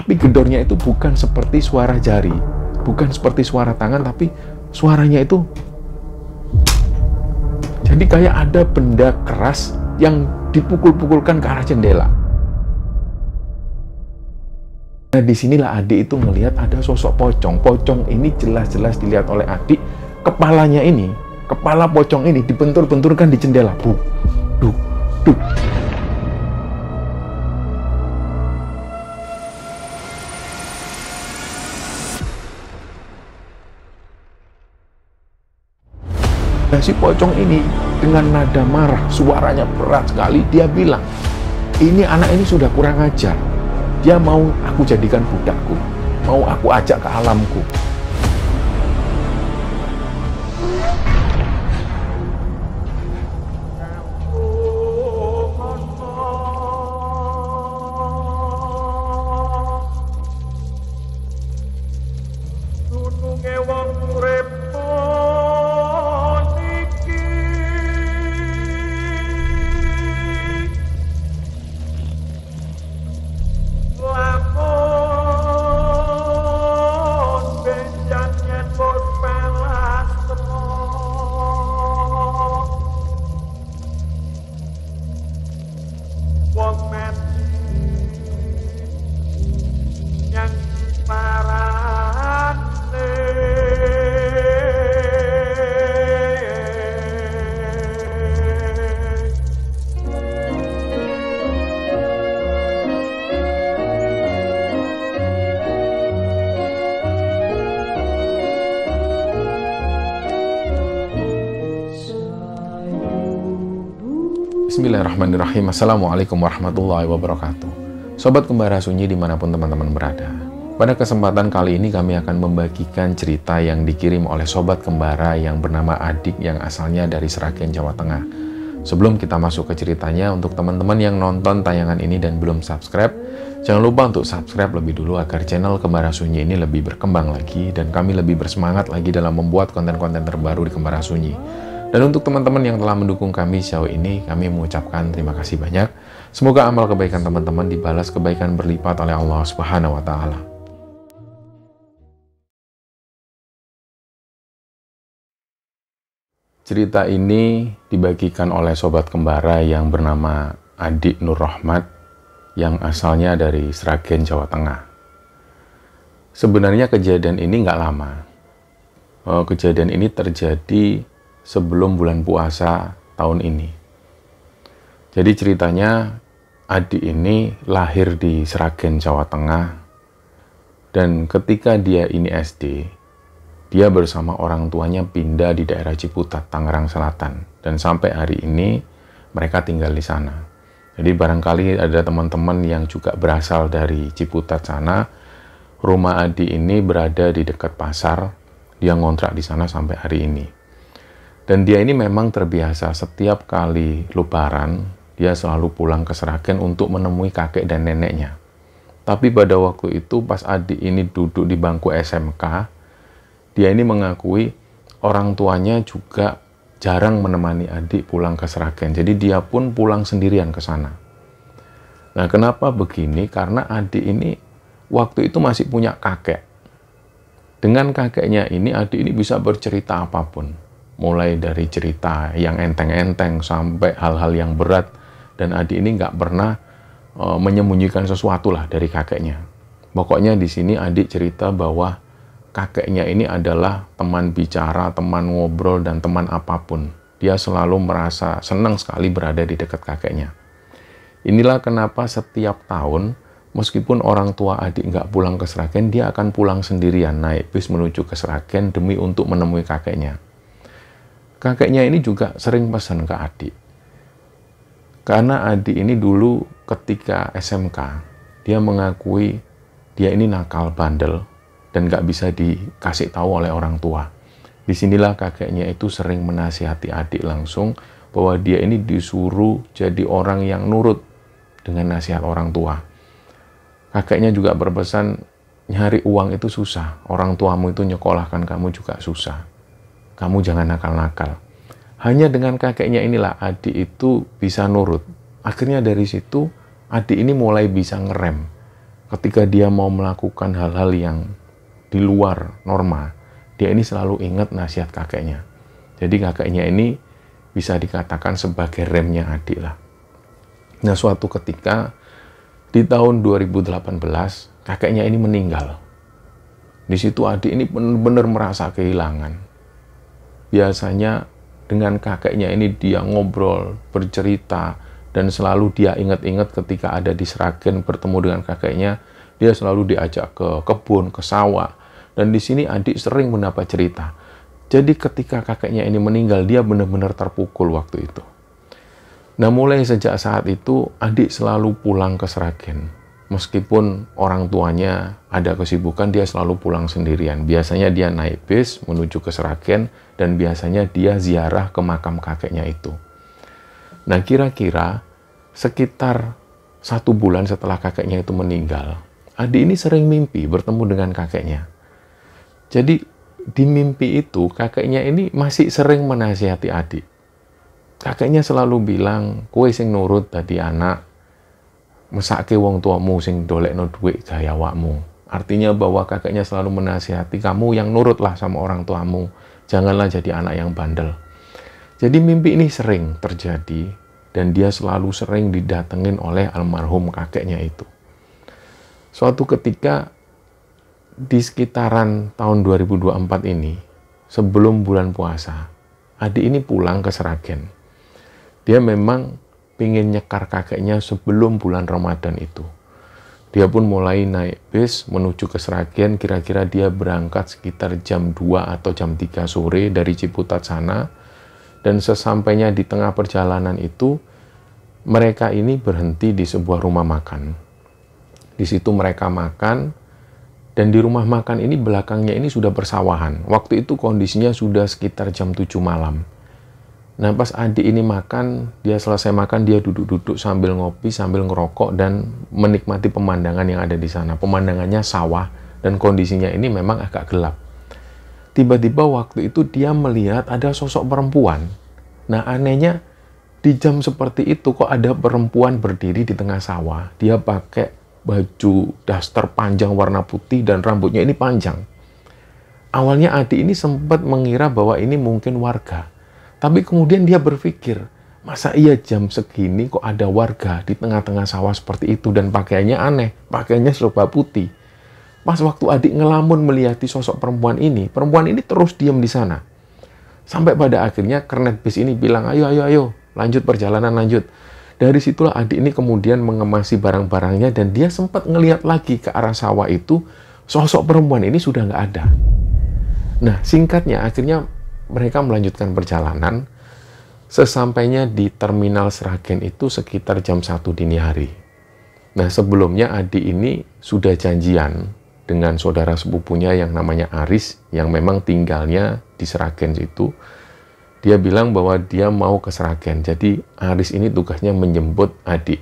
Tapi gedornya itu bukan seperti suara jari, bukan seperti suara tangan, tapi suaranya itu jadi kayak ada benda keras yang dipukul-pukulkan ke arah jendela. Nah, disinilah adik itu melihat ada sosok pocong. Pocong ini jelas-jelas dilihat oleh adik. Kepalanya ini, kepala pocong ini dibentur-benturkan di jendela. Buk, duk, duk. Nah, si pocong ini dengan nada marah, suaranya berat sekali, dia bilang, ini anak ini sudah kurang ajar. Dia mau aku jadikan budakku, mau aku ajak ke alamku. Bismillahirrahmanirrahim. Assalamualaikum warahmatullahi wabarakatuh. Sobat Kembara Sunyi dimanapun teman-teman berada. Pada kesempatan kali ini kami akan membagikan cerita yang dikirim oleh Sobat Kembara yang bernama Adik yang asalnya dari Sragen, Jawa Tengah. Sebelum kita masuk ke ceritanya, untuk teman-teman yang nonton tayangan ini dan belum subscribe, jangan lupa untuk subscribe lebih dulu agar channel Kembara Sunyi ini lebih berkembang lagi dan kami lebih bersemangat lagi dalam membuat konten-konten terbaru di Kembara Sunyi. Dan untuk teman-teman yang telah mendukung kami sejauh ini, kami mengucapkan terima kasih banyak. Semoga amal kebaikan teman-teman dibalas kebaikan berlipat oleh Allah Subhanahu wa Ta'ala. Cerita ini dibagikan oleh Sobat Kembara yang bernama Adik Nur Rahmat yang asalnya dari Sragen, Jawa Tengah. Sebenarnya kejadian ini nggak lama. Kejadian ini terjadi sebelum bulan puasa tahun ini. Jadi ceritanya adik ini lahir di Sragen, Jawa Tengah, dan ketika dia ini SD, dia bersama orang tuanya pindah di daerah Ciputat, Tangerang Selatan, dan sampai hari ini mereka tinggal di sana. Jadi barangkali ada teman-teman yang juga berasal dari Ciputat sana. Rumah adik ini berada di dekat pasar, dia ngontrak di sana sampai hari ini. Dan dia ini memang terbiasa setiap kali Lebaran, dia selalu pulang ke Sragen untuk menemui kakek dan neneknya. Tapi pada waktu itu pas adik ini duduk di bangku SMK, dia ini mengakui orang tuanya juga jarang menemani adik pulang ke Sragen. Jadi dia pun pulang sendirian ke sana. Nah, kenapa begini? Karena adik ini waktu itu masih punya kakek. Dengan kakeknya ini, adik ini bisa bercerita apapun. Mulai dari cerita yang enteng-enteng sampai hal-hal yang berat, dan adik ini nggak pernah menyembunyikan sesuatu lah dari kakeknya. Pokoknya di sini adik cerita bahwa kakeknya ini adalah teman bicara, teman ngobrol, dan teman apapun. Dia selalu merasa senang sekali berada di dekat kakeknya. Inilah kenapa setiap tahun, meskipun orang tua adik nggak pulang ke Sragen, dia akan pulang sendirian naik bis menuju ke Sragen demi untuk menemui kakeknya. Kakeknya ini juga sering pesan ke adik. Karena adik ini dulu ketika SMK, dia mengakui dia ini nakal, bandel, dan gak bisa dikasih tahu oleh orang tua. Disinilah kakeknya itu sering menasihati adik langsung bahwa dia ini disuruh jadi orang yang nurut dengan nasihat orang tua. Kakeknya juga berpesan, nyari uang itu susah, orang tuamu itu nyekolahkan kamu juga susah. Kamu jangan nakal-nakal. Hanya dengan kakeknya inilah adik itu bisa nurut. Akhirnya dari situ adik ini mulai bisa ngerem. ketika dia mau melakukan hal-hal yang di luar norma, dia ini selalu ingat nasihat kakeknya. Jadi kakeknya ini bisa dikatakan sebagai remnya Adi lah. Nah, suatu ketika di tahun 2018, kakeknya ini meninggal. Di situ Adi ini benar-benar merasa kehilangan. Biasanya dengan kakeknya ini dia ngobrol, bercerita, dan selalu dia ingat-ingat ketika ada di Sragen bertemu dengan kakeknya, dia selalu diajak ke kebun, ke sawah. Dan di sini Adi sering mendapat cerita. Jadi ketika kakeknya ini meninggal, dia benar-benar terpukul waktu itu. Nah, mulai sejak saat itu, Adi selalu pulang ke Sragen. Meskipun orang tuanya ada kesibukan, dia selalu pulang sendirian. Biasanya dia naik bis menuju ke Sragen, dan biasanya dia ziarah ke makam kakeknya itu. Nah, kira-kira sekitar 1 bulan setelah kakeknya itu meninggal, Adi ini sering mimpi bertemu dengan kakeknya. Jadi, di mimpi itu, kakeknya ini masih sering menasihati Adi. Kakeknya selalu bilang, kowe sing nurut dadi anak, mesake wong tuamu sing dolekno dhuwit gaya awakmu. Artinya bahwa kakeknya selalu menasihati, kamu yang nurutlah sama orang tuamu, janganlah jadi anak yang bandel. Jadi mimpi ini sering terjadi, dan dia selalu sering didatengin oleh almarhum kakeknya itu. Suatu ketika, di sekitaran tahun 2024 ini, sebelum bulan puasa, Adi ini pulang ke Sragen. Dia memang ingin nyekar kakeknya sebelum bulan Ramadan itu. Dia pun mulai naik bis menuju ke Sragen, kira-kira dia berangkat sekitar jam 2 atau jam 3 sore dari Ciputat sana, dan sesampainya di tengah perjalanan itu, mereka ini berhenti di sebuah rumah makan. Di situ mereka makan, dan di rumah makan ini belakangnya ini sudah persawahan. Waktu itu kondisinya sudah sekitar jam 7 malam. Nah, pas Adi ini makan, dia selesai makan, dia duduk-duduk sambil ngopi, sambil ngerokok, dan menikmati pemandangan yang ada di sana. Pemandangannya sawah, dan kondisinya ini memang agak gelap. Tiba-tiba waktu itu dia melihat ada sosok perempuan. Nah, anehnya, di jam seperti itu kok ada perempuan berdiri di tengah sawah. Dia pakai baju daster panjang warna putih dan rambutnya ini panjang. Awalnya Adi ini sempat mengira bahwa ini mungkin warga. Tapi kemudian dia berpikir, masa iya jam segini kok ada warga di tengah-tengah sawah seperti itu, dan pakaiannya aneh, pakaiannya serba putih. Pas waktu Adi ngelamun melihat sosok perempuan ini terus diam di sana. Sampai pada akhirnya kernet bis ini bilang, ayo, lanjut perjalanan, lanjut. Dari situlah Adi ini kemudian mengemasi barang-barangnya, dan dia sempat ngelihat lagi ke arah sawah itu, sosok perempuan ini sudah nggak ada. Nah, singkatnya akhirnya mereka melanjutkan perjalanan. Sesampainya di terminal Sragen itu sekitar jam 1 dini hari. Nah, sebelumnya Adi ini sudah janjian dengan saudara sepupunya yang namanya Aris, yang memang tinggalnya di Sragen itu. Dia bilang bahwa dia mau ke Sragen. Jadi Aris ini tugasnya menjemput Adi.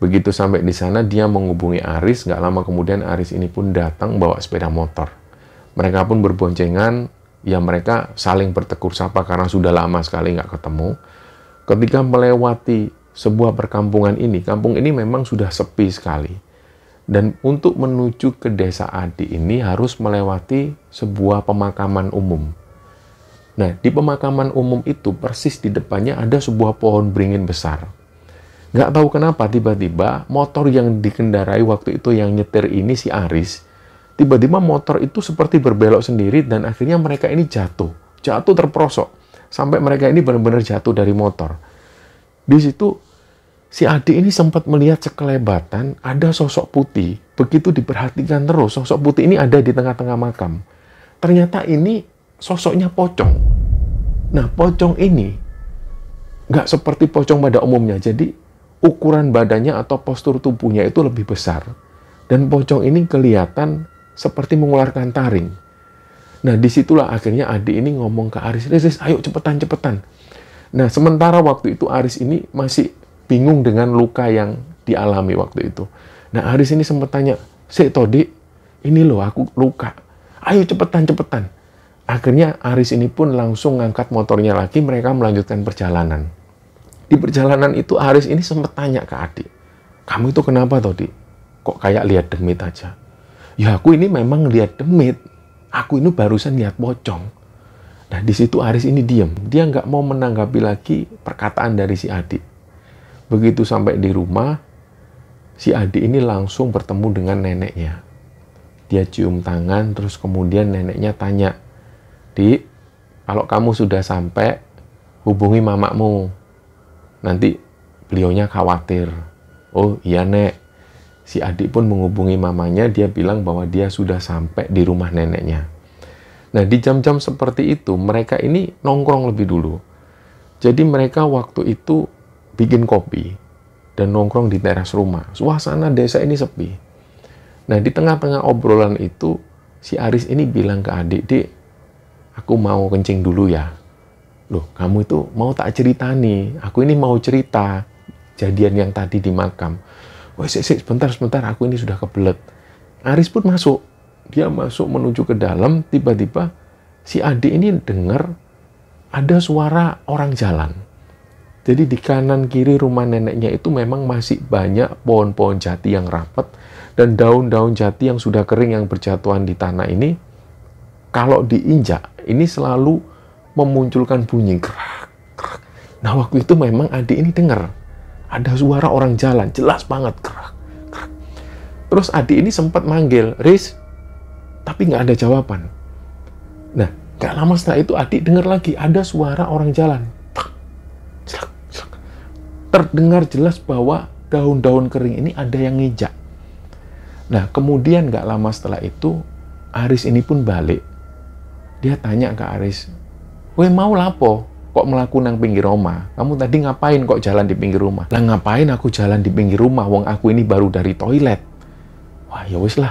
Begitu sampai di sana, dia menghubungi Aris. Nggak lama kemudian Aris ini pun datang bawa sepeda motor. Mereka pun berboncengan. Ya, mereka saling bertegur sapa karena sudah lama sekali nggak ketemu. Ketika melewati sebuah perkampungan ini, kampung ini memang sudah sepi sekali. Dan untuk menuju ke desa Adi ini harus melewati sebuah pemakaman umum. Nah, di pemakaman umum itu persis di depannya ada sebuah pohon beringin besar. Nggak tahu kenapa tiba-tiba motor yang dikendarai waktu itu yang nyetir ini si Aris, tiba-tiba motor itu seperti berbelok sendiri, dan akhirnya mereka ini jatuh terperosok. Sampai mereka ini benar-benar jatuh dari motor. Di situ si Adi ini sempat melihat sekelebatan ada sosok putih. Begitu diperhatikan terus, sosok putih ini ada di tengah-tengah makam. Ternyata ini sosoknya pocong. Nah, pocong ini nggak seperti pocong pada umumnya. Jadi, ukuran badannya atau postur tubuhnya itu lebih besar. Dan pocong ini kelihatan seperti mengeluarkan taring. Nah, disitulah akhirnya Adi ini ngomong ke Aris, Riz, ayo cepetan. Nah, sementara waktu itu Aris ini masih bingung dengan luka yang dialami waktu itu. Nah, Aris ini sempat tanya, Sik Todi, ini loh aku luka. Ayo cepetan. Akhirnya Aris ini pun langsung ngangkat motornya lagi, mereka melanjutkan perjalanan. Di perjalanan itu Aris ini sempat tanya ke Adi, kamu itu kenapa Todi? kok kayak lihat demit aja. Ya aku ini memang lihat demit. Aku ini barusan lihat pocong. Nah di situ Aris ini diam. Dia nggak mau menanggapi lagi perkataan dari si adik. Begitu sampai di rumah, si adik ini langsung bertemu dengan neneknya. Dia cium tangan, terus kemudian neneknya tanya, "Dik, kalau kamu sudah sampai, hubungi mamamu. Nanti beliaunya khawatir." "Oh iya, Nek." Si adik pun menghubungi mamanya, dia bilang bahwa dia sudah sampai di rumah neneknya. Nah, di jam-jam seperti itu, mereka ini nongkrong lebih dulu. Jadi mereka waktu itu bikin kopi dan nongkrong di teras rumah. Suasana desa ini sepi. Nah, di tengah-tengah obrolan itu, si Aris ini bilang ke adik, "Dik, aku mau kencing dulu ya." "Loh, kamu itu mau tak cerita nih? Aku ini mau cerita kejadian yang tadi di makam." "Oh, sebentar, aku ini sudah kebelet." Aris pun masuk. Dia masuk menuju ke dalam, tiba-tiba si adik ini dengar ada suara orang jalan. Jadi di kanan kiri rumah neneknya itu memang masih banyak pohon-pohon jati yang rapat, dan daun-daun jati yang sudah kering yang berjatuhan di tanah ini, kalau diinjak, ini selalu memunculkan bunyi kerak, kerak. Nah waktu itu memang adik ini dengar ada suara orang jalan, jelas banget, kerak, kerak. Terus adik ini sempat manggil, "Riz," tapi nggak ada jawaban. Nah, nggak lama setelah itu adik dengar lagi ada suara orang jalan. Terdengar jelas bahwa daun-daun kering ini ada yang nginjak. Nah, kemudian nggak lama setelah itu, Aris ini pun balik. Dia tanya ke Aris, "Weh mau lapo? Kok melaku nang pinggir rumah? Kamu tadi ngapain kok jalan di pinggir rumah?" "Lah ngapain aku jalan di pinggir rumah? Wong aku ini baru dari toilet." "Wah, ya wis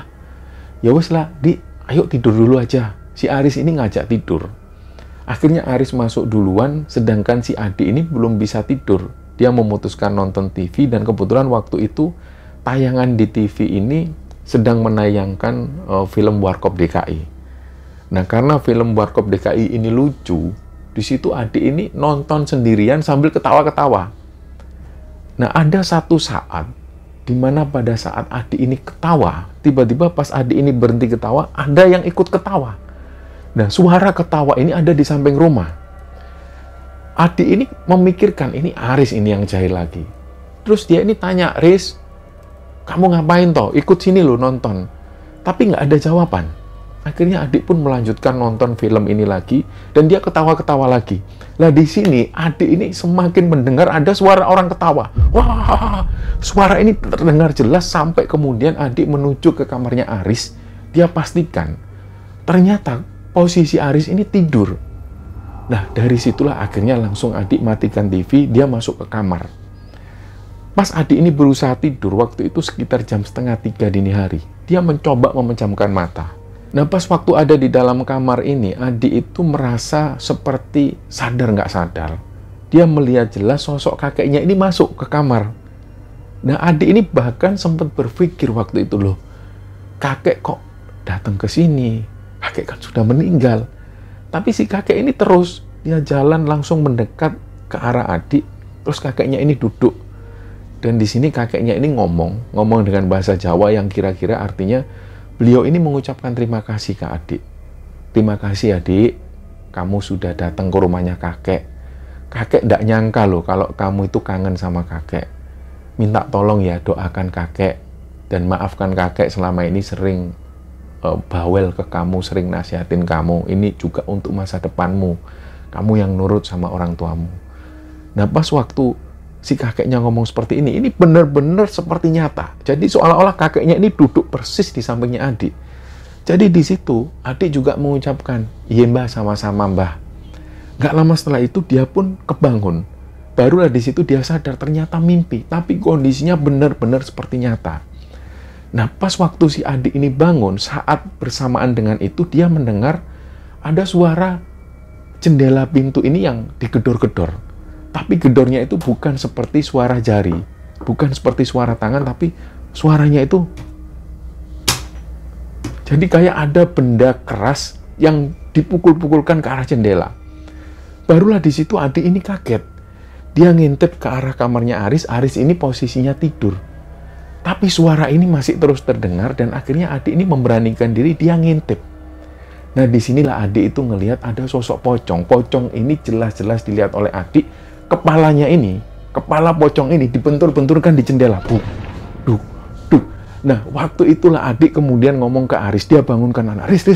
lah, Di, ayo tidur dulu aja." Si Aris ini ngajak tidur. Akhirnya Aris masuk duluan, sedangkan si adik ini belum bisa tidur. Dia memutuskan nonton TV, dan kebetulan waktu itu tayangan di TV ini sedang menayangkan film Warkop DKI. Nah, karena film Warkop DKI ini lucu, di situ adik ini nonton sendirian sambil ketawa-ketawa. Nah, ada satu saat di mana pada saat adik ini ketawa, tiba-tiba pas adik ini berhenti ketawa, ada yang ikut ketawa. Nah, suara ketawa ini ada di samping rumah. Adik ini memikirkan, ini Aris ini yang jahil lagi. Terus dia ini tanya, "Riz, kamu ngapain toh? Ikut sini lo nonton." Tapi nggak ada jawaban. Akhirnya adik pun melanjutkan nonton film ini lagi, dan dia ketawa-ketawa lagi. Lah di sini adik ini semakin mendengar ada suara orang ketawa. Wah, suara ini terdengar jelas sampai kemudian adik menuju ke kamarnya Aris. Dia pastikan ternyata posisi Aris ini tidur. Nah, dari situlah akhirnya langsung adik matikan TV, dia masuk ke kamar. Pas adik ini berusaha tidur, waktu itu sekitar jam 2:30 dini hari. Dia mencoba memejamkan mata. Nah, pas waktu ada di dalam kamar ini, adik itu merasa seperti sadar nggak sadar. Dia melihat jelas sosok kakeknya ini masuk ke kamar. Nah, adik ini bahkan sempat berpikir waktu itu, loh, kakek kok datang ke sini? Kakek kan sudah meninggal. Tapi si kakek ini terus, dia jalan langsung mendekat ke arah adik, terus kakeknya ini duduk. Dan di sini kakeknya ini ngomong dengan bahasa Jawa yang kira-kira artinya beliau ini mengucapkan terima kasih ke adik. "Terima kasih adik, kamu sudah datang ke rumahnya kakek. Kakek ndak nyangka loh kalau kamu itu kangen sama kakek. Minta tolong ya doakan kakek, dan maafkan kakek selama ini sering bawel ke kamu, sering nasihatin kamu. Ini juga untuk masa depanmu. Kamu yang nurut sama orang tuamu." Nah, pas waktu si kakeknya ngomong seperti ini benar-benar seperti nyata. Jadi seolah-olah kakeknya ini duduk persis di sampingnya adik. Jadi di situ adik juga mengucapkan, "Iya mbah, sama-sama mbah." Gak lama setelah itu dia pun kebangun. Barulah di situ dia sadar ternyata mimpi, tapi kondisinya benar-benar seperti nyata. Nah, pas waktu si adik ini bangun, saat bersamaan dengan itu dia mendengar ada suara jendela pintu ini yang digedor-gedor. Tapi gedornya itu bukan seperti suara jari, bukan seperti suara tangan, tapi suaranya itu jadi kayak ada benda keras yang dipukul-pukulkan ke arah jendela. Barulah di situ adik ini kaget. Dia ngintip ke arah kamarnya Aris. Aris ini posisinya tidur. Tapi suara ini masih terus terdengar dan akhirnya adik ini memberanikan diri, dia ngintip. Nah, disinilah adik itu ngelihat ada sosok pocong. Pocong ini jelas-jelas dilihat oleh adik. Kepalanya ini, kepala pocong ini dibentur-benturkan di jendela. Buk, duk, duk. Nah, waktu itulah adik kemudian ngomong ke Aris. Dia bangunkan anak. Riz.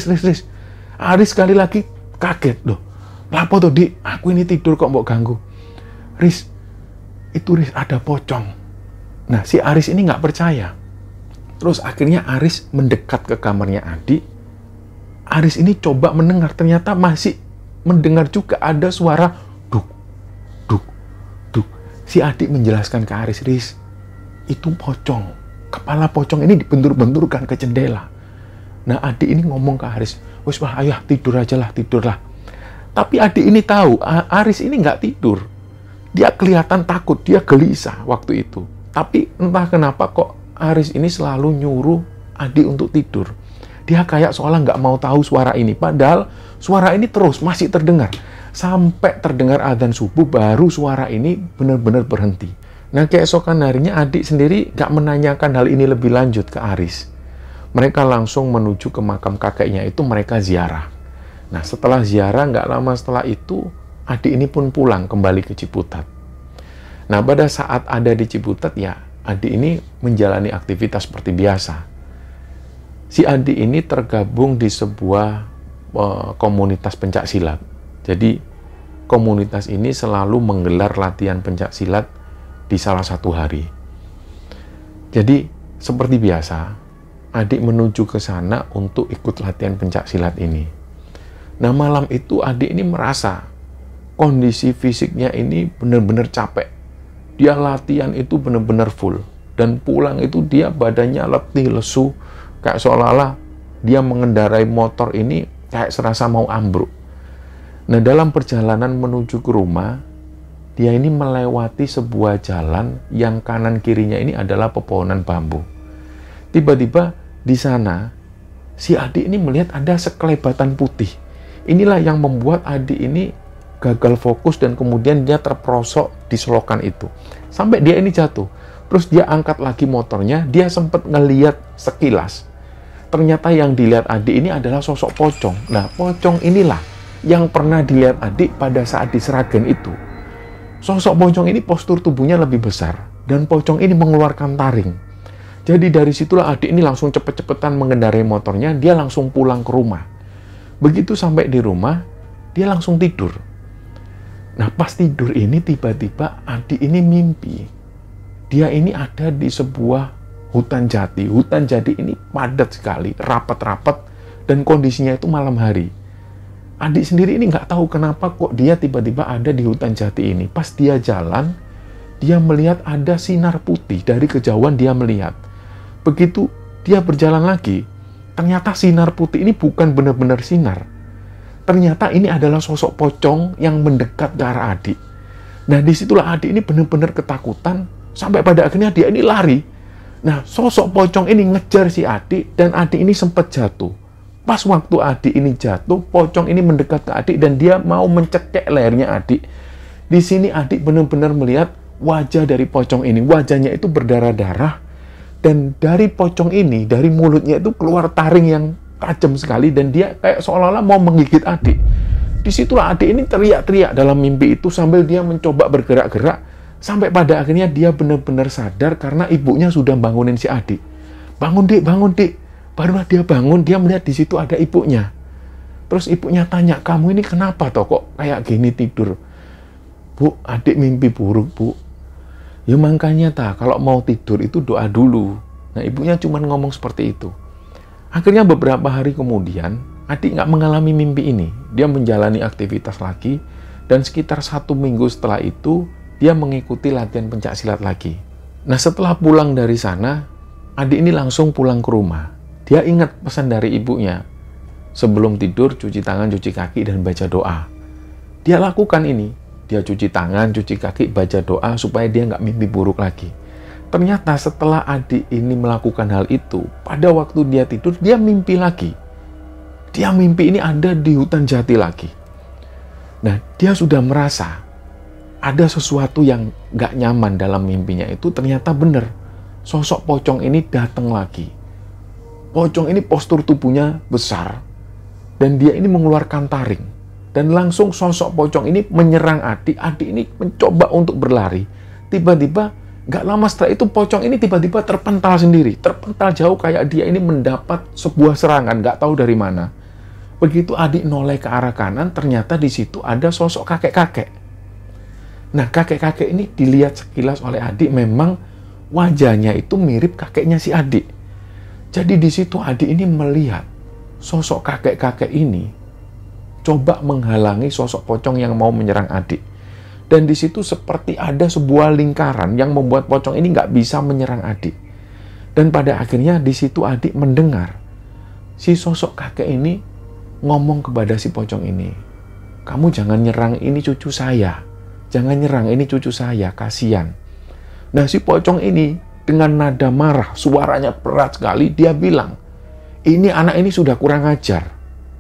Aris sekali lagi kaget. Loh, lapo tuh, Dik? Aku ini tidur kok mau ganggu. Riz, itu Riz ada pocong. Nah, si Aris ini nggak percaya. Terus akhirnya Aris mendekat ke kamarnya adik. Aris ini coba mendengar, ternyata masih mendengar juga ada suara duk, duk, duk. Si adik menjelaskan ke Aris, Riz, itu pocong. Kepala pocong ini dibentur-benturkan ke jendela. Nah, adik ini ngomong ke Aris, wes wah, ayo tidurlah. Tapi adik ini tahu, Aris ini nggak tidur. Dia kelihatan takut, dia gelisah waktu itu. Tapi entah kenapa kok Aris ini selalu nyuruh adik untuk tidur. Dia kayak seolah nggak mau tahu suara ini. Padahal suara ini terus masih terdengar. Sampai terdengar adzan subuh baru suara ini benar-benar berhenti. Nah, keesokan harinya adik sendiri nggak menanyakan hal ini lebih lanjut ke Aris. Mereka langsung menuju ke makam kakeknya, itu mereka ziarah. Nah, setelah ziarah nggak lama setelah itu adik ini pun pulang kembali ke Ciputat. Nah, pada saat ada di Ciputat, ya, adik ini menjalani aktivitas seperti biasa. Si adik ini tergabung di sebuah komunitas pencak silat. Jadi, komunitas ini selalu menggelar latihan pencak silat di salah satu hari. Jadi, seperti biasa, adik menuju ke sana untuk ikut latihan pencak silat ini. Nah, malam itu adik ini merasa kondisi fisiknya ini benar-benar capek. Dia latihan itu benar-benar full. Dan pulang itu dia badannya letih, lesu. Kayak seolah-olah dia mengendarai motor ini kayak serasa mau ambruk. Nah, dalam perjalanan menuju ke rumah, dia ini melewati sebuah jalan yang kanan kirinya ini adalah pepohonan bambu. Tiba-tiba di sana, si adik ini melihat ada sekelebatan putih. Inilah yang membuat adik ini gagal fokus dan kemudian dia terperosok di selokan itu. Sampai dia ini jatuh. Terus dia angkat lagi motornya, dia sempat ngeliat sekilas. Ternyata yang dilihat adik ini adalah sosok pocong. Nah, pocong inilah yang pernah dilihat adik pada saat di Sragen itu. Sosok pocong ini postur tubuhnya lebih besar. Dan pocong ini mengeluarkan taring. Jadi dari situlah adik ini langsung cepet-cepetan mengendarai motornya, dia langsung pulang ke rumah. Begitu sampai di rumah, dia langsung tidur. Nah, pas tidur ini tiba-tiba adik ini mimpi. Dia ini ada di sebuah hutan jati. Hutan jati ini padat sekali, rapat-rapat, dan kondisinya itu malam hari. Adik sendiri ini nggak tahu kenapa kok dia tiba-tiba ada di hutan jati ini. Pas dia jalan, dia melihat ada sinar putih. Dari kejauhan dia melihat. Begitu dia berjalan lagi, ternyata sinar putih ini bukan benar-benar sinar. Ternyata ini adalah sosok pocong yang mendekat ke arah adik. Nah, disitulah adik ini benar-benar ketakutan, sampai pada akhirnya dia ini lari. Nah, sosok pocong ini ngejar si adik, dan adik ini sempat jatuh. Pas waktu adik ini jatuh, pocong ini mendekat ke adik, dan dia mau mencekek lehernya adik. Di sini adik benar-benar melihat wajah dari pocong ini. Wajahnya itu berdarah-darah, dan dari pocong ini, dari mulutnya itu keluar taring yang tajam sekali, dan dia kayak seolah-olah mau menggigit adik. Disitulah adik ini teriak-teriak dalam mimpi itu sambil dia mencoba bergerak-gerak, sampai pada akhirnya dia benar-benar sadar karena ibunya sudah bangunin si adik. Bangun dik. Barulah dia bangun, dia melihat di situ ada ibunya. Terus ibunya tanya, kamu ini kenapa toh kok kayak gini tidur? Bu, adik mimpi buruk, Bu. Ya makanya kalau mau tidur itu doa dulu. Nah, ibunya cuma ngomong seperti itu. Akhirnya beberapa hari kemudian, adik nggak mengalami mimpi ini. Dia menjalani aktivitas lagi, dan sekitar 1 minggu setelah itu, dia mengikuti latihan pencak silat lagi. Nah, setelah pulang dari sana, adik ini langsung pulang ke rumah. Dia ingat pesan dari ibunya. Sebelum tidur, cuci tangan, cuci kaki, dan baca doa. Dia lakukan ini. Dia cuci tangan, cuci kaki, baca doa, supaya dia nggak mimpi buruk lagi. Ternyata setelah adik ini melakukan hal itu, pada waktu dia tidur, dia mimpi lagi. Dia mimpi ini ada di hutan jati lagi. Nah, dia sudah merasa ada sesuatu yang nggak nyaman dalam mimpinya itu, ternyata benar. sosok pocong ini datang lagi. Pocong ini postur tubuhnya besar, dan dia ini mengeluarkan taring. Dan langsung sosok pocong ini menyerang Adik. Adik ini mencoba untuk berlari. Tiba-tiba, gak lama setelah itu pocong ini tiba-tiba terpental sendiri. Terpental jauh kayak dia ini mendapat sebuah serangan, gak tahu dari mana. Begitu Adik noleh ke arah kanan, ternyata di situ ada sosok kakek-kakek. Nah, kakek-kakek ini dilihat sekilas oleh Adik, memang wajahnya itu mirip kakeknya si Adik. Jadi di situ Adik ini melihat sosok kakek-kakek ini coba menghalangi sosok pocong yang mau menyerang Adik. Dan di situ seperti ada sebuah lingkaran yang membuat pocong ini nggak bisa menyerang Adik. Dan pada akhirnya di situ Adik mendengar si sosok kakek ini ngomong kepada si pocong ini, "Kamu jangan nyerang, ini cucu saya. Jangan nyerang, ini cucu saya, kasihan." Nah, si pocong ini dengan nada marah, suaranya berat sekali, dia bilang, "Ini anak ini sudah kurang ajar.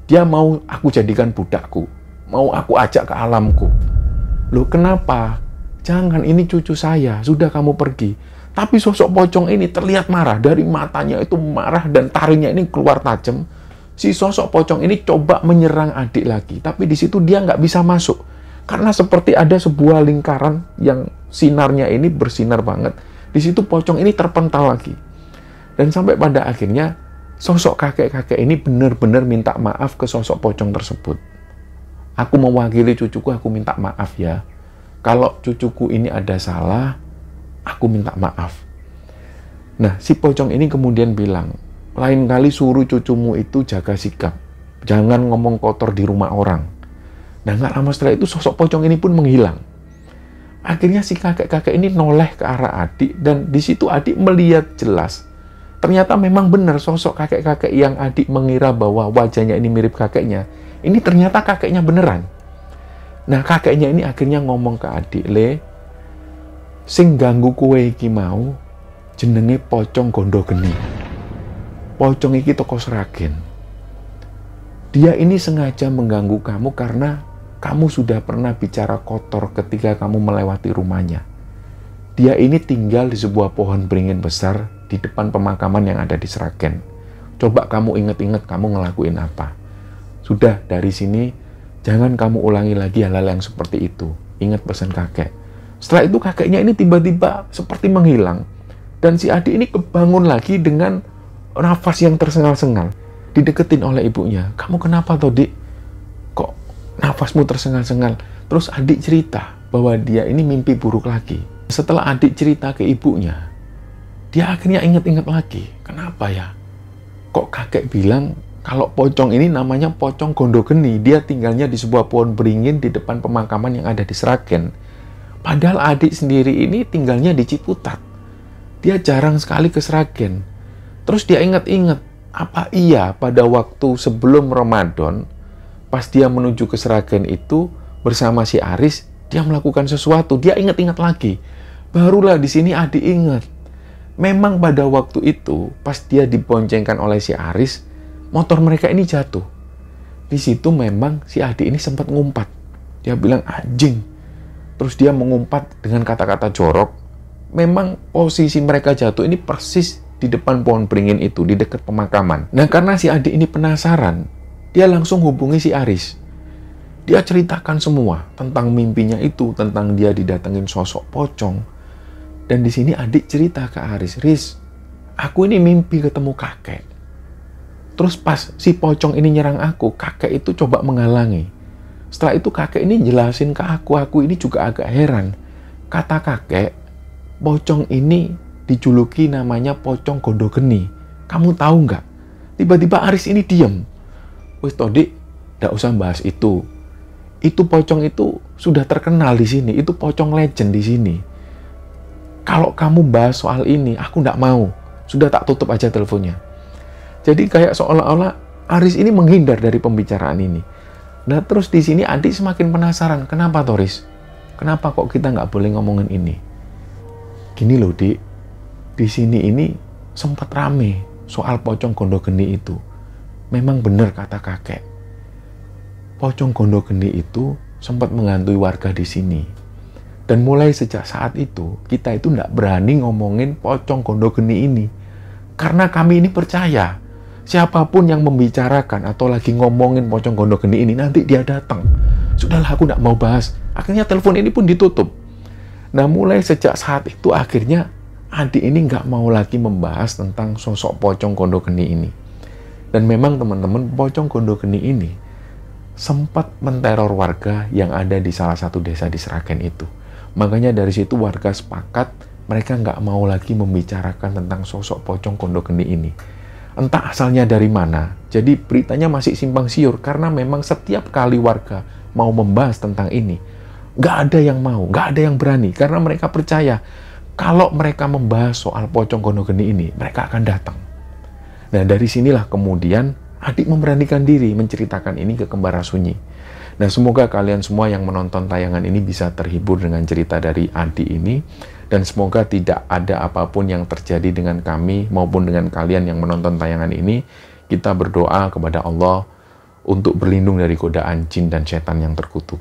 Dia mau aku jadikan budakku, mau aku ajak ke alamku." "Loh, kenapa? Jangan, ini cucu saya, sudah kamu pergi." Tapi sosok pocong ini terlihat marah, dari matanya itu marah dan taringnya ini keluar tajam. Si sosok pocong ini coba menyerang Adik lagi, tapi di situ dia nggak bisa masuk. Karena seperti ada sebuah lingkaran yang sinarnya ini bersinar banget. Di situ pocong ini terpental lagi. Dan sampai pada akhirnya, sosok kakek-kakek ini benar-benar minta maaf ke sosok pocong tersebut. "Aku mewakili cucuku, aku minta maaf ya. Kalau cucuku ini ada salah, aku minta maaf." Nah, si pocong ini kemudian bilang, "Lain kali suruh cucumu itu jaga sikap. Jangan ngomong kotor di rumah orang." Nah, nggak lama setelah itu sosok pocong ini pun menghilang. Akhirnya si kakek-kakek ini noleh ke arah Adik, dan di situ Adik melihat jelas. Ternyata memang benar sosok kakek-kakek yang Adik mengira bahwa wajahnya ini mirip kakeknya. Ini ternyata kakeknya beneran. Nah, kakeknya ini akhirnya ngomong ke Adik, "Le, sing ganggu kowe iki mau jenenge pocong gondo geni. Pocong iki teko Sragen. Dia ini sengaja mengganggu kamu karena kamu sudah pernah bicara kotor ketika kamu melewati rumahnya. Dia ini tinggal di sebuah pohon beringin besar di depan pemakaman yang ada di Sragen. Coba kamu ingat-ingat kamu ngelakuin apa. Sudah, dari sini jangan kamu ulangi lagi hal-hal yang seperti itu. Ingat pesan kakek." Setelah itu kakeknya ini tiba-tiba seperti menghilang. Dan si Adik ini kebangun lagi dengan nafas yang tersengal-sengal. Dideketin oleh ibunya. "Kamu kenapa toh, Dik? Kok nafasmu tersengal-sengal?" Terus Adik cerita bahwa dia ini mimpi buruk lagi. Setelah Adik cerita ke ibunya, dia akhirnya ingat-ingat lagi. Kenapa ya? Kok kakek bilang kalau pocong ini namanya pocong gondo geni. Dia tinggalnya di sebuah pohon beringin di depan pemakaman yang ada di Sragen. Padahal Adik sendiri ini tinggalnya di Ciputat. Dia jarang sekali ke Sragen. Terus dia ingat-ingat, apa iya pada waktu sebelum Ramadan, pas dia menuju ke Sragen itu bersama si Aris, dia melakukan sesuatu. Dia ingat-ingat lagi. Barulah di sini Adik ingat. Memang pada waktu itu, pas dia diboncengkan oleh si Aris, motor mereka ini jatuh. Di situ memang si Adik ini sempat ngumpat. Dia bilang, "Anjing." Terus dia mengumpat dengan kata-kata jorok. Memang posisi mereka jatuh ini persis di depan pohon beringin itu, di dekat pemakaman. Nah, karena si Adik ini penasaran, dia langsung hubungi si Aris. Dia ceritakan semua tentang mimpinya itu, tentang dia didatengin sosok pocong. Dan di sini Adik cerita ke Aris, "Riz, aku ini mimpi ketemu kakek. Terus pas si pocong ini nyerang aku, kakek itu coba menghalangi. Setelah itu kakek ini jelasin ke aku ini juga agak heran. Kata kakek, pocong ini dijuluki namanya pocong gondo geni. Kamu tahu nggak?" Tiba-tiba Aris ini diem. "Wis Todik, nggak usah bahas itu. Itu pocong itu sudah terkenal di sini. Itu pocong legend di sini. Kalau kamu bahas soal ini, aku nggak mau. Sudah, tak tutup aja teleponnya." Jadi kayak seolah-olah Aris ini menghindar dari pembicaraan ini. Nah, terus di sini Adik semakin penasaran. "Kenapa, Toris? Kenapa kok kita nggak boleh ngomongin ini?" "Gini loh, Dik. Di sini ini sempat rame soal pocong gondo geni itu. Memang benar kata kakek. Pocong gondo geni itu sempat menghantui warga di sini. Dan mulai sejak saat itu, kita itu nggak berani ngomongin pocong gondo geni ini. Karena kami ini percaya, siapapun yang membicarakan atau lagi ngomongin pocong gondo geni ini, nanti dia datang. Sudahlah, aku nggak mau bahas. Akhirnya telepon ini pun ditutup. Nah, mulai sejak saat itu, akhirnya adik ini nggak mau lagi membahas tentang sosok pocong gondo geni ini. Dan memang teman-teman, pocong gondo geni ini sempat menteror warga yang ada di salah satu desa di Sragen itu. Makanya dari situ warga sepakat mereka nggak mau lagi membicarakan tentang sosok pocong gondo geni ini. Entah asalnya dari mana. Jadi beritanya masih simpang siur karena memang setiap kali warga mau membahas tentang ini, nggak ada yang mau, nggak ada yang berani. Karena mereka percaya kalau mereka membahas soal pocong gondo geni ini, mereka akan datang. Nah, dari sinilah kemudian adik memberanikan diri menceritakan ini ke Kembar Sunyi. Nah, semoga kalian semua yang menonton tayangan ini bisa terhibur dengan cerita dari adik ini. Dan semoga tidak ada apapun yang terjadi dengan kami maupun dengan kalian yang menonton tayangan ini. Kita berdoa kepada Allah untuk berlindung dari godaan jin dan setan yang terkutuk.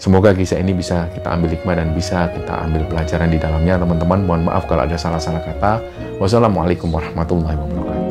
Semoga kisah ini bisa kita ambil hikmah dan bisa kita ambil pelajaran di dalamnya. Teman-teman, mohon maaf kalau ada salah-salah kata. Wassalamualaikum warahmatullahi wabarakatuh.